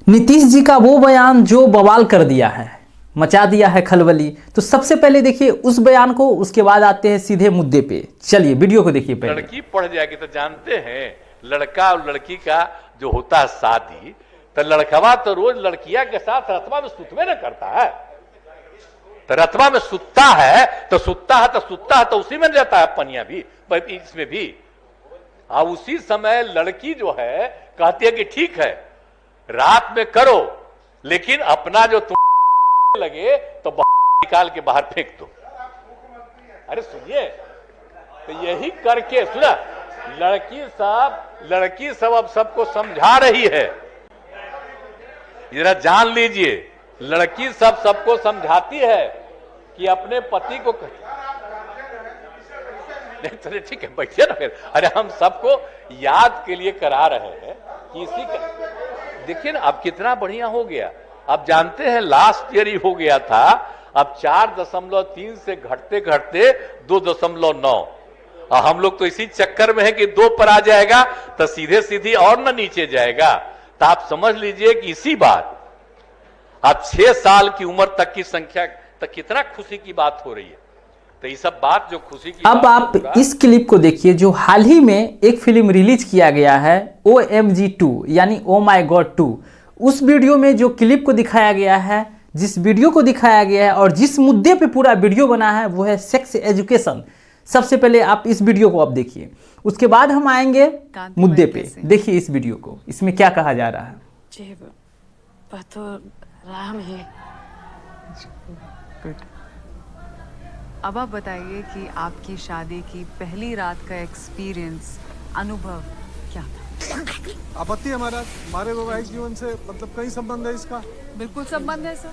नीतीश जी का वो बयान जो बवाल कर दिया है, मचा दिया है खलबली। तो सबसे पहले देखिए उस बयान को, उसके बाद आते हैं सीधे मुद्दे पे। चलिए वीडियो को देखिए पहले। लड़की पढ़ जाएगी तो जानते हैं लड़का और लड़की का जो होता है शादी, तो लड़कवा तो रोज लड़किया के साथ रतवा में सुतवे न करता है। तो रतवा में सुतता है तो उसी में रहता है पनिया भी, इसमें भी। और उसी समय लड़की जो है कहती है कि ठीक है रात में करो, लेकिन अपना जो तुम लगे तो निकाल के बाहर फेंक दो। अरे सुनिए, तो यही करके सुना, लड़की सब अब सबको समझा रही है। जरा जान लीजिए, लड़की सबको समझाती है कि अपने पति को नहीं, चलिए ठीक है बैठिए ना फिर। अरे हम सबको याद के लिए करा रहे हैं कि इसी का देखिए ना अब कितना बढ़िया हो गया। अब जानते हैं लास्ट ईयर ही हो गया था, अब 4.3 से घटते घटते 2.9। और हम लोग तो इसी चक्कर में है कि 2 पर आ जाएगा तो सीधे सीधी और ना नीचे जाएगा। तो आप समझ लीजिए कि इसी बात अब 6 साल की उम्र तक की संख्या तक कितना खुशी की बात हो रही है। तो ये सब बात जो खुशी की अब आप इस क्लिप को देखिए जो हाल ही में एक फिल्म रिलीज किया गया है OMG2 यानी ओ माई गॉड 2। उस वीडियो में जो क्लिप को दिखाया गया है, जिस वीडियो को दिखाया गया है और जिस मुद्दे पे पूरा वीडियो बना है वो है सेक्स एजुकेशन। सबसे पहले आप इस वीडियो को आप देखिए, उसके बाद हम आएंगे मुद्दे पे। देखिए इस वीडियो को, इसमें क्या कहा जा रहा है। अब आप बताइए कि आपकी शादी की पहली रात का एक्सपीरियंस, अनुभव क्या था? आपत्ति है महाराज, हमारे वैवाहिक जीवन से मतलब कई संबंध है इसका? बिल्कुल संबंध है सर।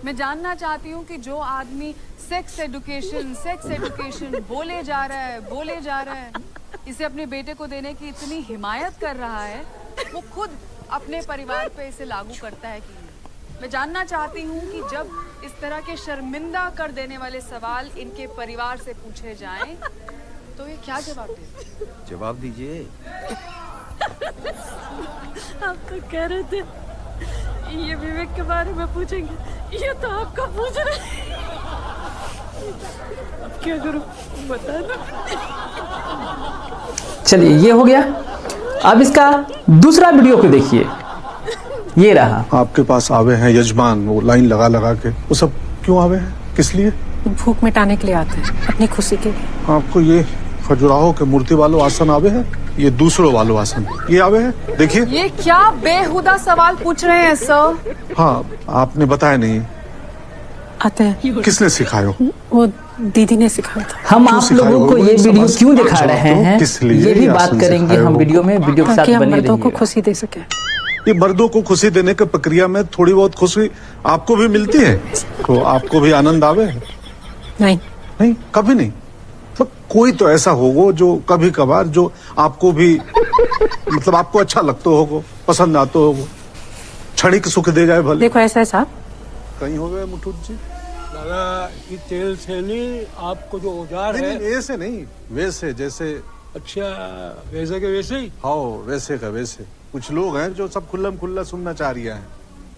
मैं जानना चाहती हूँ कि जो आदमी सेक्स एजुकेशन बोले जा रहा है, इसे अपने बेटे को देने की इतनी हिमायत कर रहा है, वो खुद अपने परिवार पे इसे लागू करता है कि नहीं? मैं जानना चाहती हूँ कि जब इस तरह के शर्मिंदा कर देने वाले सवाल इनके परिवार से पूछे जाएं, तो ये क्या जवाब देते? जवाब दीजिए। आप तो कह रहे थे ये विवेक के बारे में पूछेंगे, ये तो आपका पूछ रहे हैं। अब क्या करूं बता दो। चलिए ये हो गया। अब इसका दूसरा वीडियो को देखिए, ये रहा। आपके पास आवे हैं यजमान, वो लाइन लगा लगा के, वो सब क्यों आवे हैं, किस लिए? भूख मिटाने के लिए आते हैं, अपनी खुशी के लिए। आपको ये खजुराहो के मूर्ति वालों आसन आवे हैं, ये दूसरों वालों आसन ये आवे हैं। देखिए ये क्या बेहुदा सवाल पूछ रहे हैं सर? हाँ आपने बताया नहीं। आते हैं। किसने सिखाया? वो दीदी ने सिखाया था। हम आप लोगों को ये वीडियो क्यों दिखा रहे हैं, ये भी बात करेंगे हम वीडियो में। वीडियो के साथ बने रहिए। मर्दों को खुशी दे सके। ये मर्दों को खुशी देने की प्रक्रिया में थोड़ी बहुत खुशी आपको भी मिलती है, तो आपको भी आनंद आवे? नहीं कभी नहीं। तो कोई तो ऐसा होगा जो कभी कभार जो आपको भी मतलब आपको अच्छा लगता होगा, पसंद आता होगा, क्षणिक सुख दे जाए भले। देखो ऐसा है साहब, कहीं हो गए मुठुत जी। दादा की तेल से नहीं, आपको जो औजार है ऐसे नहीं, वैसे जैसे। अच्छा वैसे के वैसे ही? हाँ वैसे का वैसे। कुछ लोग हैं जो सब खुल्लम खुल्ला सुनना चाह रही हैं।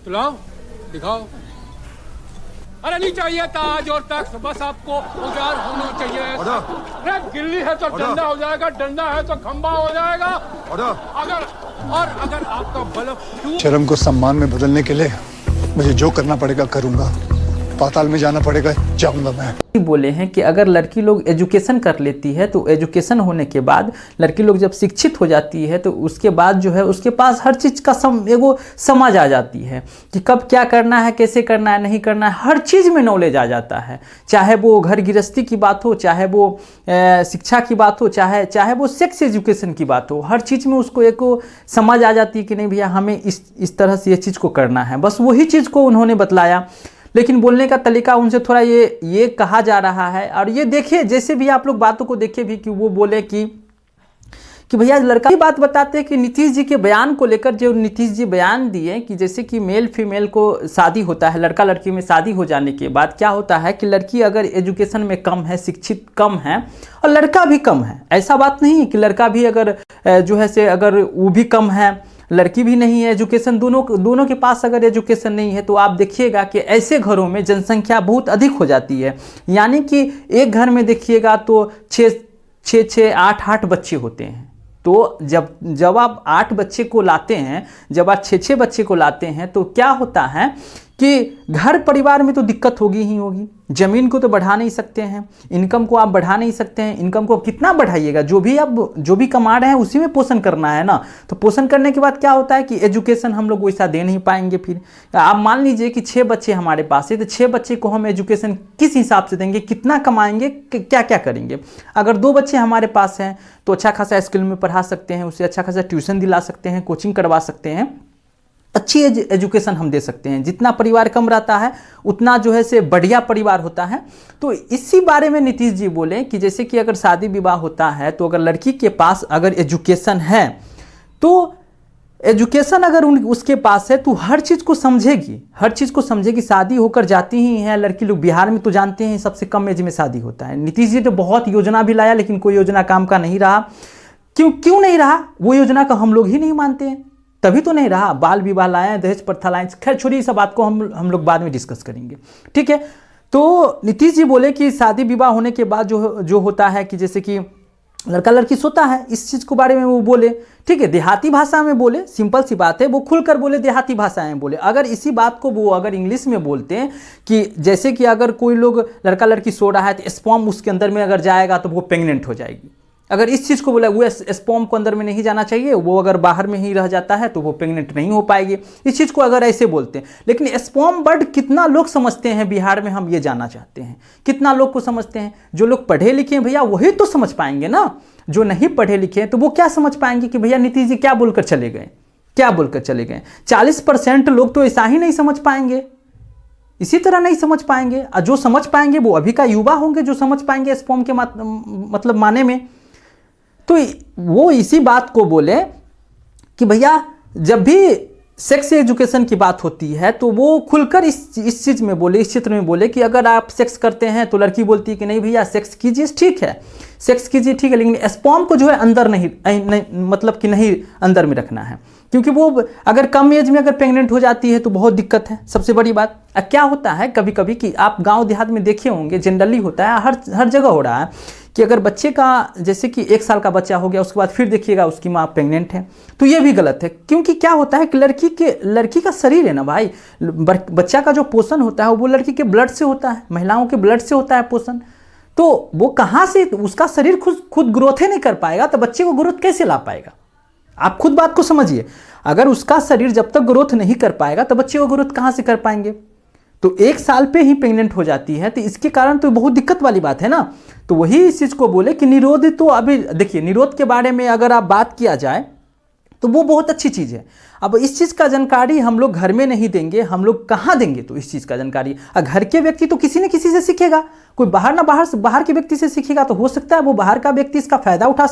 तो लाओ दिखाओ। अरे नहीं चाहिए ताज और तख्त, बस आपको औजार होना चाहिए। अरे गिल्ली है तो डंडा हो जाएगा, डंडा है तो खंबा हो जाएगा। अगर आपका बल्ब शर्म को सम्मान में बदलने के लिए मुझे जो करना पड़ेगा करूंगा, पाताल में जाना पड़ेगा जाऊंगा मैं। बोले हैं कि अगर लड़की लोग एजुकेशन कर लेती है तो एजुकेशन होने के बाद लड़की लोग जब शिक्षित हो जाती है तो उसके बाद जो है उसके पास हर चीज़ का एगो समझ आ जाती है कि कब क्या करना है, कैसे करना है, नहीं करना है, हर चीज़ में नॉलेज आ जाता है। चाहे वो घर गृहस्थी की बात हो, चाहे वो शिक्षा की बात हो, चाहे वो सेक्स एजुकेशन की बात हो, हर चीज़ में उसको एक समझ आ जाती है कि नहीं भैया हमें इस तरह से ये चीज़ को करना है। बस वही चीज़ को उन्होंने बतलाया, लेकिन बोलने का तरीका उनसे थोड़ा ये कहा जा रहा है। और ये देखिए जैसे भी आप लोग बातों को देखिए भी कि वो बोले कि भैया लड़का की बात बताते हैं कि नीतीश जी के बयान को लेकर, जो नीतीश जी बयान दिए कि जैसे कि मेल फीमेल को शादी होता है, लड़का लड़की में शादी हो जाने के बाद क्या होता है कि लड़की अगर एजुकेशन में कम है, शिक्षित कम है और लड़का भी कम है, ऐसा बात नहीं है कि लड़का भी अगर जो है से अगर वो भी कम है लड़की भी नहीं है, एजुकेशन दोनों के पास अगर एजुकेशन नहीं है तो आप देखिएगा कि ऐसे घरों में जनसंख्या बहुत अधिक हो जाती है। यानी कि एक घर में देखिएगा तो 6 8 बच्चे होते हैं। तो जब आप 8 बच्चे को लाते हैं, जब आप 6 बच्चे को लाते हैं तो क्या होता है कि घर परिवार में तो दिक्कत होगी ही होगी। ज़मीन को तो बढ़ा नहीं सकते हैं, इनकम को आप बढ़ा नहीं सकते हैं। इनकम को कितना बढ़ाइएगा, जो भी कमा रहे हैं उसी में पोषण करना है ना। तो पोषण करने के बाद क्या होता है कि एजुकेशन हम लोग वैसा दे नहीं पाएंगे। फिर आप मान लीजिए कि 6 बच्चे हमारे पास है, तो 6 बच्चे को हम एजुकेशन किस हिसाब से देंगे, कितना कमाएंगे, क्या क्या करेंगे। अगर 2 बच्चे हमारे पास हैं तो अच्छा खासा स्कूल में पढ़ा सकते हैं, उसे अच्छा खासा ट्यूशन दिला सकते हैं, कोचिंग करवा सकते हैं, अच्छी एजुकेशन हम दे सकते हैं। जितना परिवार कम रहता है उतना जो है से बढ़िया परिवार होता है। तो इसी बारे में नीतीश जी बोले कि जैसे कि अगर शादी विवाह होता है तो अगर लड़की के पास अगर एजुकेशन है तो एजुकेशन अगर उसके पास है तो हर चीज़ को समझेगी। शादी होकर जाती ही हैं लड़की लोग, बिहार में तो जानते हैं सबसे कम एज में शादी होता है। नीतीश जी तो बहुत योजना भी लाया लेकिन कोई योजना काम का नहीं रहा। क्यों नहीं रहा? वो योजना का हम लोग ही नहीं मानते हैं, तभी तो नहीं रहा। बाल विवाह लाए, दहेज प्रथा लाए, खैर छोड़िए इस बात को हम लोग बाद में डिस्कस करेंगे, ठीक है। तो नीतीश जी बोले कि शादी विवाह होने के बाद जो होता है कि जैसे कि लड़का लड़की सोता है, इस चीज़ के बारे में वो बोले, ठीक है। देहाती भाषा में बोले, सिंपल सी बात है, वो खुलकर बोले, देहाती भाषाएं बोले। अगर इसी बात को वो अगर इंग्लिश में बोलते हैं कि जैसे कि अगर कोई लोग लड़का लड़की सो रहा है तो स्पर्म उसके अंदर में अगर जाएगा तो वो प्रेग्नेंट हो जाएगी। अगर इस चीज़ को बोला वो स्पर्म को अंदर में नहीं जाना चाहिए, वो अगर बाहर में ही रह जाता है तो वो प्रेग्नेंट नहीं हो पाएगी। इस चीज़ को अगर ऐसे बोलते हैं, लेकिन स्पर्म वर्ड कितना लोग समझते हैं बिहार में, हम ये जानना चाहते हैं। कितना लोग को समझते हैं? जो लोग पढ़े लिखे हैं भैया वही तो समझ पाएंगे ना। जो नहीं पढ़े लिखे हैं तो वो क्या समझ पाएंगे कि भैया नीतीश जी क्या बोलकर चले गए। 40% लोग तो ऐसा ही नहीं समझ पाएंगे, इसी तरह नहीं समझ पाएंगे। और जो समझ पाएंगे वो अभी का युवा होंगे जो समझ पाएंगे स्पर्म के मतलब माने में। तो वो इसी बात को बोले कि भैया जब भी सेक्स एजुकेशन की बात होती है तो वो खुलकर इस चीज़ में बोले, इस क्षेत्र में बोले कि अगर आप सेक्स करते हैं तो लड़की बोलती है कि नहीं भैया सेक्स कीजिए, ठीक है सेक्स कीजिए, ठीक है, लेकिन स्पर्म को जो है अंदर नहीं मतलब कि नहीं अंदर में रखना है, क्योंकि वो अगर कम एज में अगर प्रेग्नेंट हो जाती है तो बहुत दिक्कत है। सबसे बड़ी बात क्या होता है कभी कभी कि आप गांव देहात में देखे होंगे, जनरली होता है, हर जगह हो रहा है कि अगर बच्चे का जैसे कि 1 साल का बच्चा हो गया उसके बाद फिर देखिएगा उसकी माँ प्रेग्नेंट है, तो ये भी गलत है। क्योंकि क्या होता है कि लड़की का शरीर है ना भाई, बच्चा का जो पोषण होता है वो लड़की के ब्लड से होता है, महिलाओं के ब्लड से होता है पोषण। तो वो कहाँ से, उसका शरीर खुद ग्रोथ ही नहीं कर पाएगा तो बच्चे को ग्रोथ कैसे ला पाएगा? आप खुद बात को समझिए। अगर उसका शरीर जब तक ग्रोथ नहीं कर पाएगा तो बच्चे को ग्रोथ कहाँ से कर पाएंगे? तो 1 साल पे ही प्रेग्नेंट हो जाती है, तो इसके कारण तो बहुत दिक्कत वाली बात है ना। तो वही इस चीज़ को बोले कि निरोध, तो अभी देखिए निरोध के बारे में अगर आप बात किया जाए तो वो बहुत अच्छी चीज़ है। अब इस चीज़ का जानकारी हम लोग घर में नहीं देंगे, हम लोग कहाँ देंगे? तो इस चीज़ का जानकारी घर के व्यक्ति तो किसी न किसी से सीखेगा, कोई बाहर के व्यक्ति से सीखेगा, तो हो सकता है वो बाहर का व्यक्ति इसका फ़ायदा उठा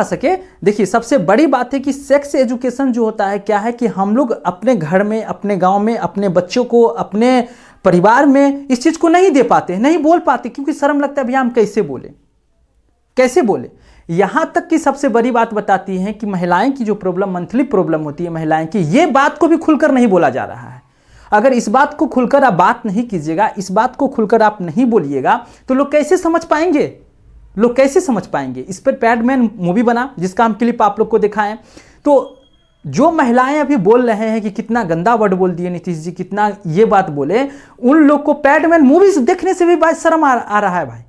सके। देखिए सबसे बड़ी बात है कि सेक्स एजुकेशन जो होता है क्या है कि हम लोग अपने घर में, अपने गांव में, अपने बच्चों को, अपने परिवार में इस चीज़ को नहीं दे पाते, नहीं बोल पाते, क्योंकि शर्म लगता है भैया हम कैसे बोले। यहाँ तक कि सबसे बड़ी बात बताती है कि महिलाएं की जो प्रॉब्लम, मंथली प्रॉब्लम होती है महिलाएं की, ये बात को भी खुलकर नहीं बोला जा रहा है। अगर इस बात को खुलकर आप बात नहीं कीजिएगा, इस बात को खुलकर आप नहीं बोलिएगा तो लोग कैसे समझ पाएंगे? इस पर पैडमैन मूवी बना जिसका हम क्लिप आप लोग को दिखाएं। तो जो महिलाएं अभी बोल रहे हैं कि कितना गंदा वर्ड बोल दिए नीतीश जी, कितना ये बात बोले, उन लोग को पैडमैन मूवी देखने से भी भाई शर्म आ रहा है भाई।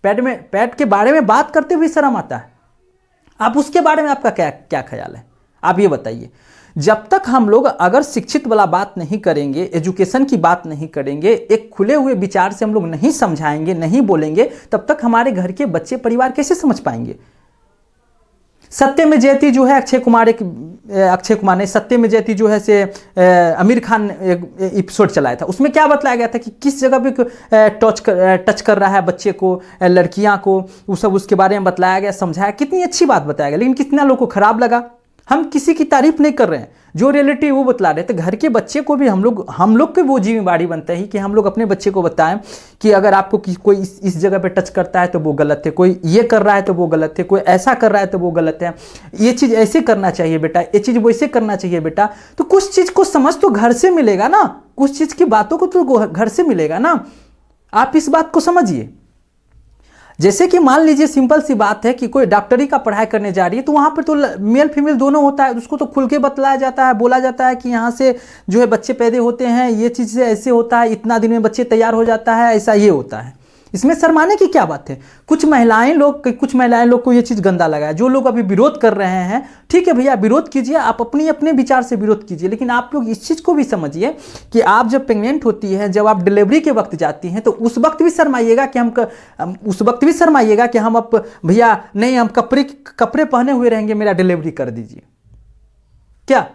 पैड के बारे में बात करते हुए शर्म आता है। आप उसके बारे में आपका क्या ख्याल है? आप ये बताइए। जब तक हम लोग अगर शिक्षित वाला बात नहीं करेंगे, एजुकेशन की बात नहीं करेंगे, एक खुले हुए विचार से हम लोग नहीं समझाएंगे, नहीं बोलेंगे, तब तक हमारे घर के बच्चे परिवार कैसे समझ पाएंगे? सत्य में जयती जो है अक्षय कुमार ने सत्य में जयती जो है से आमिर खान एक एपिसोड चलाया था, उसमें क्या बताया गया था कि किस जगह पे टच कर रहा है बच्चे को, लड़कियां को, वो सब उसके बारे में बताया गया, समझाया, कितनी अच्छी बात बताया गया। लेकिन कितना लोग को खराब लगा? हम किसी की तारीफ नहीं कर रहे हैं, जो रियलिटी वो बतला रहे हैं। तो घर के बच्चे को भी हम लोग के वो जिम्मेदारी बनता है कि हम लोग अपने बच्चे को बताएं कि अगर आपको कोई इस जगह पे टच करता है तो वो गलत है, कोई ये कर रहा है तो वो गलत है, कोई ऐसा कर रहा है तो वो गलत है, ये चीज़ ऐसे करना चाहिए बेटा, ये चीज़ वैसे करना चाहिए बेटा। तो कुछ चीज़ को समझ तो घर से मिलेगा ना, कुछ चीज़ की बातों को तो घर से मिलेगा ना। आप इस बात को समझिए। जैसे कि मान लीजिए सिंपल सी बात है कि कोई डॉक्टरी का पढ़ाई करने जा रही है, तो वहाँ पर तो मेल फीमेल दोनों होता है, उसको तो खुल के बतलाया जाता है, बोला जाता है कि यहाँ से जो है बच्चे पैदा होते हैं, ये चीज़ से ऐसे होता है, इतना दिन में बच्चे तैयार हो जाता है, ऐसा ये होता है। इसमें शर्माने की क्या बात है। कुछ महिलाएं लोग को ये चीज़ गंदा लगा है। जो लोग अभी विरोध कर रहे हैं, ठीक है भैया विरोध कीजिए, आप अपने विचार से विरोध कीजिए, लेकिन आप लोग इस चीज़ को भी समझिए कि आप जब प्रेग्नेंट होती है, जब आप डिलीवरी के वक्त जाती हैं, तो उस वक्त भी शर्माइएगा कि हम अब भैया नहीं, हम कपड़े पहने हुए रहेंगे, मेरा डिलीवरी कर दीजिए। क्या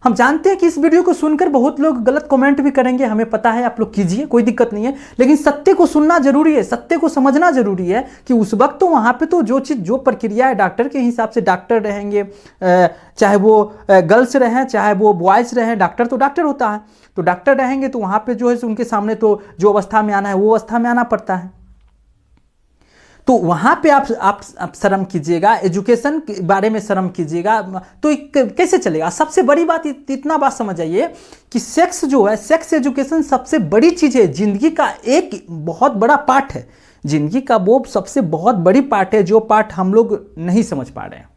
हम जानते हैं कि इस वीडियो को सुनकर बहुत लोग गलत कमेंट भी करेंगे, हमें पता है, आप लोग कीजिए, कोई दिक्कत नहीं है, लेकिन सत्य को सुनना जरूरी है, सत्य को समझना जरूरी है कि उस वक्त तो वहाँ पे तो जो प्रक्रिया है डॉक्टर के हिसाब से डॉक्टर रहेंगे, चाहे वो गर्ल्स रहें चाहे वो बॉयज़ रहें, डॉक्टर तो डॉक्टर होता है, तो डॉक्टर रहेंगे तो वहाँ पे जो है उनके सामने तो जो अवस्था में आना है वो अवस्था में आना पड़ता है। तो वहाँ पे आप शर्म कीजिएगा, एजुकेशन के बारे में शर्म कीजिएगा, तो कैसे चलेगा। सबसे बड़ी बात इतना बात समझ आइए कि सेक्स जो है, सेक्स एजुकेशन सबसे बड़ी चीज़ है, ज़िंदगी का एक बहुत बड़ा पार्ट है, ज़िंदगी का वो सबसे बहुत बड़ी पार्ट है, जो पार्ट हम लोग नहीं समझ पा रहे हैं,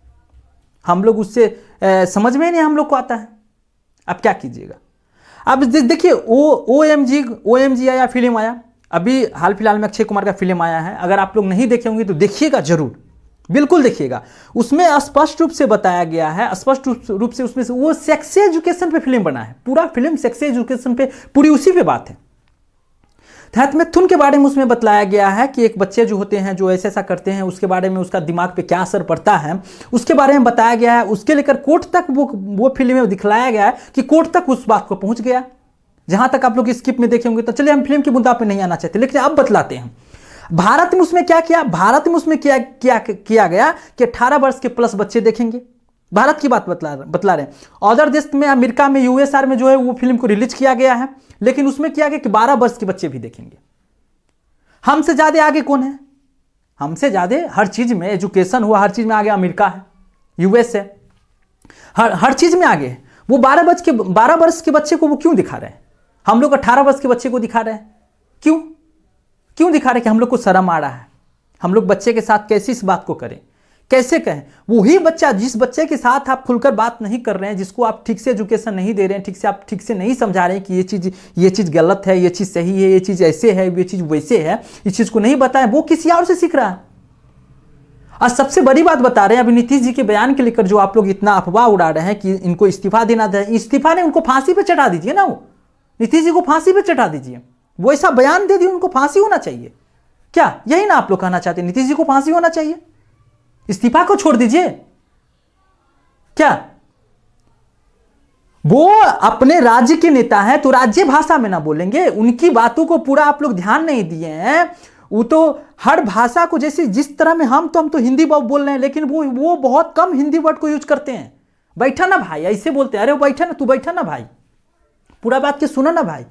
हम लोग उससे समझ में नहीं हम लोग को आता है। अब क्या कीजिएगा। अब देखिए OMG आया, फिल्म आया, अभी हाल फिलहाल में अक्षय कुमार का फिल्म आया है, अगर आप लोग नहीं देखे होंगे तो देखिएगा जरूर, बिल्कुल देखिएगा। उसमें स्पष्ट रूप से बताया गया है, स्पष्ट रूप से उसमें वो सेक्स एजुकेशन पे फिल्म बना है, पूरा फिल्म सेक्स एजुकेशन पे, पूरी उसी पे बात है। हैथमेथुन के बारे में उसमें बतलाया गया है कि एक बच्चे जो होते हैं जो ऐसा करते हैं, उसके बारे में उसका दिमाग पे क्या असर पड़ता है, उसके बारे में बताया गया है। उसके लेकर कोर्ट तक वो फिल्म में दिखलाया गया है कि कोर्ट तक उस बात को पहुंच गया। जहां तक आप लोग स्किप में देखे होंगे, तो चलिए हम फिल्म के मुद्दा पे नहीं आना चाहते, लेकिन अब बतलाते हैं भारत में उसमें क्या किया। भारत में उसमें किया गया कि 18 वर्ष के प्लस बच्चे देखेंगे। भारत की बात बतला रहे हैं। अदर देश में, अमेरिका में, USR में जो है वो फिल्म को रिलीज किया गया है, लेकिन उसमें किया गया कि 12 वर्ष के बच्चे भी देखेंगे। हमसे ज्यादा आगे कौन है? हमसे ज्यादा हर चीज में, एजुकेशन हुआ, हर चीज में आगे अमेरिका है, US है, हर चीज में आगे है। वो 12 वर्ष के बच्चे को वो क्यों दिखा रहे हैं? हम लोग 18 वर्ष के बच्चे को दिखा रहे हैं। क्यों दिखा रहे हैं? कि हम लोग को शर्म आ रहा है। हम लोग बच्चे के साथ कैसे इस बात को करें, कैसे कहें? वही बच्चा, जिस बच्चे के साथ आप खुलकर बात नहीं कर रहे हैं, जिसको आप ठीक से एजुकेशन नहीं दे रहे हैं, आप ठीक से नहीं समझा रहे हैं कि ये चीज़ गलत है, ये चीज़ सही है, ये चीज़ ऐसे है, ये चीज़ वैसे है, इस चीज़ को नहीं बताएं, वो किसी और से सीख रहा है। और सबसे बड़ी बात बता रहे हैं, अभी नीतीश जी के बयान के लेकर जो आप लोग इतना अफवाह उड़ा रहे हैं कि इनको इस्तीफा देना था, इस्तीफा नहीं, उनको फांसी पे चढ़ा दीजिए ना। वो नीतीश जी को फांसी पे चढ़ा दीजिए, वो ऐसा बयान दे दिए, उनको फांसी होना चाहिए। क्या यही ना आप लोग कहना चाहते हैं? नीतीश जी को फांसी होना चाहिए, इस्तीफा को छोड़ दीजिए। क्या वो अपने राज्य के नेता हैं तो राज्य भाषा में ना बोलेंगे? उनकी बातों को पूरा आप लोग ध्यान नहीं दिए हैं। वो तो हर भाषा को, जैसे जिस तरह में हम तो हिंदी बोल रहे हैं, लेकिन वो बहुत कम हिंदी वर्ड को यूज करते हैं। बैठा ना भाई, ऐसे बोलते हैं, अरे वो बैठा ना, तू बैठा ना भाई, पूरा बात के सुनो ना भाई।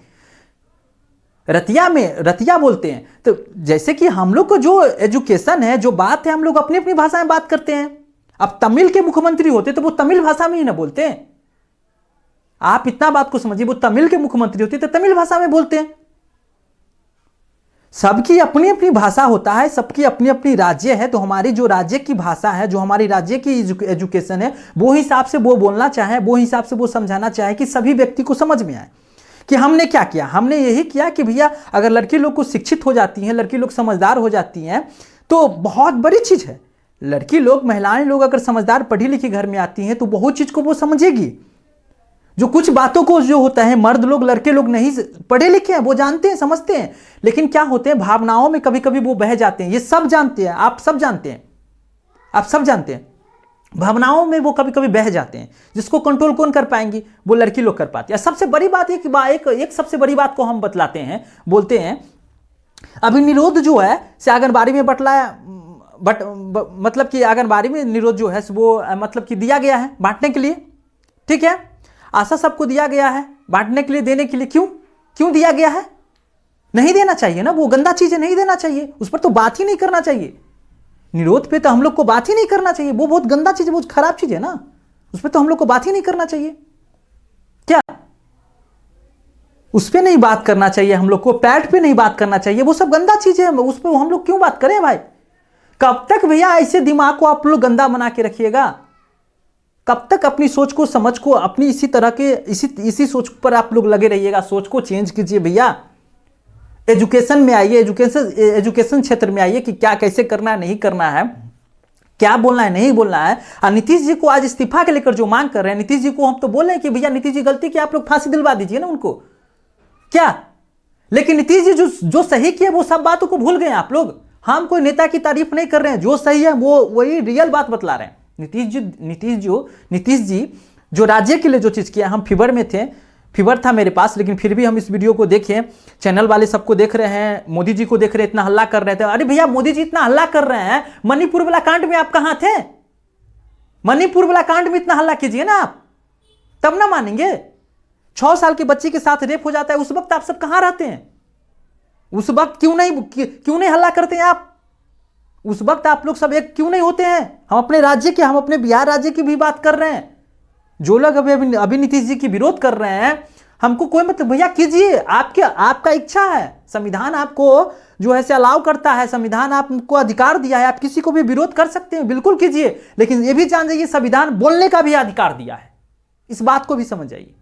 रतिया बोलते हैं। तो जैसे कि हम लोग को जो एजुकेशन है, जो बात है, हम लोग अपनी अपनी भाषा में बात करते हैं। अब तमिल के मुख्यमंत्री होते तो वो तमिल भाषा में ही ना बोलते हैं। आप इतना बात को समझिए, वो तमिल के मुख्यमंत्री होते तो तमिल भाषा में बोलते हैं। सबकी अपनी अपनी भाषा होता है, सबकी अपनी अपनी राज्य है। तो हमारी जो राज्य की भाषा है, जो हमारी राज्य की एजुकेशन है, वो हिसाब से वो बोलना चाहे, वो हिसाब से वो समझाना चाहे कि सभी व्यक्ति को समझ में आए। कि हमने क्या किया? हमने यही किया कि भैया अगर लड़की लोग को शिक्षित हो जाती हैं, लड़की लोग समझदार हो जाती हैं, तो बहुत बड़ी चीज़ है। लड़की लोग, महिलाएं लोग अगर समझदार पढ़ी लिखी घर में आती हैं तो बहुत चीज़ को वो समझेगी। जो कुछ बातों को जो होता है, मर्द लोग, लड़के लोग नहीं पढ़े लिखे हैं, वो जानते हैं, समझते हैं, लेकिन क्या होते हैं, भावनाओं में कभी कभी वो बह जाते हैं। ये सब जानते हैं, आप सब जानते हैं, आप सब जानते हैं। भावनाओं में वो कभी कभी बह जाते हैं, जिसको कंट्रोल कौन कर पाएंगी? वो लड़की लोग कर पाती है। सबसे बड़ी बात है कि एक सबसे बड़ी बात को हम बतलाते हैं, बोलते हैं। अभी निरोध जो है से आंगनबाड़ी में बतलाया, मतलब कि आंगनबाड़ी में निरोध जो है वो मतलब कि दिया गया है बांटने के लिए, ठीक है। आशा सबको दिया गया है बांटने के लिए, देने के लिए। क्यों दिया गया है? नहीं देना चाहिए ना, वो गंदा चीजें नहीं देना चाहिए, उस पर तो बात ही नहीं करना चाहिए। निरोध पे तो हम लोग को बात ही नहीं करना चाहिए, वो बहुत गंदा चीज है, बहुत खराब चीज है ना, उस पर तो हम लोग को बात ही नहीं करना चाहिए। क्या उस पर नहीं बात करना चाहिए हम लोग को? पैड पे नहीं बात करना चाहिए, वो सब गंदा चीज है, उस पर हम लोग क्यों बात करें भाई? कब तक भैया ऐसे दिमाग को आप लोग गंदा बना के रखिएगा? कब तक अपनी सोच को, समझ को, अपनी इसी तरह के इसी सोच पर आप लोग लगे रहिएगा? सोच को चेंज कीजिए भैया। एजुकेशन में आइए, एजुकेशन क्षेत्र में आइए कि क्या कैसे करना है, नहीं करना है, क्या बोलना है, नहीं बोलना है। और नीतीश जी को आज इस्तीफा के लेकर जो मांग कर रहे हैं, नीतीश जी को हम तो बोल रहे हैं कि भैया नीतीश जी गलती की, आप लोग फांसी दिलवा दीजिए ना उनको, क्या? लेकिन नीतीश जी जो सही किया वो सब बातों को भूल गए आप लोग। हम कोई नेता की तारीफ नहीं कर रहे हैं, जो सही है वो वही रियल बात बतला रहे हैं। नीतीश जी जो राज्य के लिए जो चीज किया, हम फीवर था मेरे पास, लेकिन फिर भी हम इस वीडियो को देखें, चैनल वाले सबको देख रहे हैं, मोदी जी को देख रहे हैं, इतना हल्ला कर रहे थे। अरे भैया मोदी जी इतना हल्ला कर रहे हैं, मणिपुर वाला कांड में आप कहां थे? मणिपुर वाला कांड में इतना हल्ला कीजिए ना आप, तब ना मानेंगे। 6 साल की बच्ची के साथ रेप हो जाता है, उस वक्त आप सब कहां रहते हैं? उस वक्त क्यों नहीं हल्ला करते हैं आप? उस वक्त आप लोग सब एक क्यों नहीं होते हैं? हम अपने राज्य के, हम अपने बिहार राज्य की भी बात कर रहे हैं। जो लोग अभी नीतीश जी की विरोध कर रहे हैं, हमको कोई मतलब, भैया कीजिए, आपका इच्छा है, संविधान आपको जो है से अलाउ करता है, संविधान आपको अधिकार दिया है, आप किसी को भी विरोध कर सकते हैं, बिल्कुल कीजिए। लेकिन ये भी जान जाइए संविधान बोलने का भी अधिकार दिया है, इस बात को भी समझ जाइए।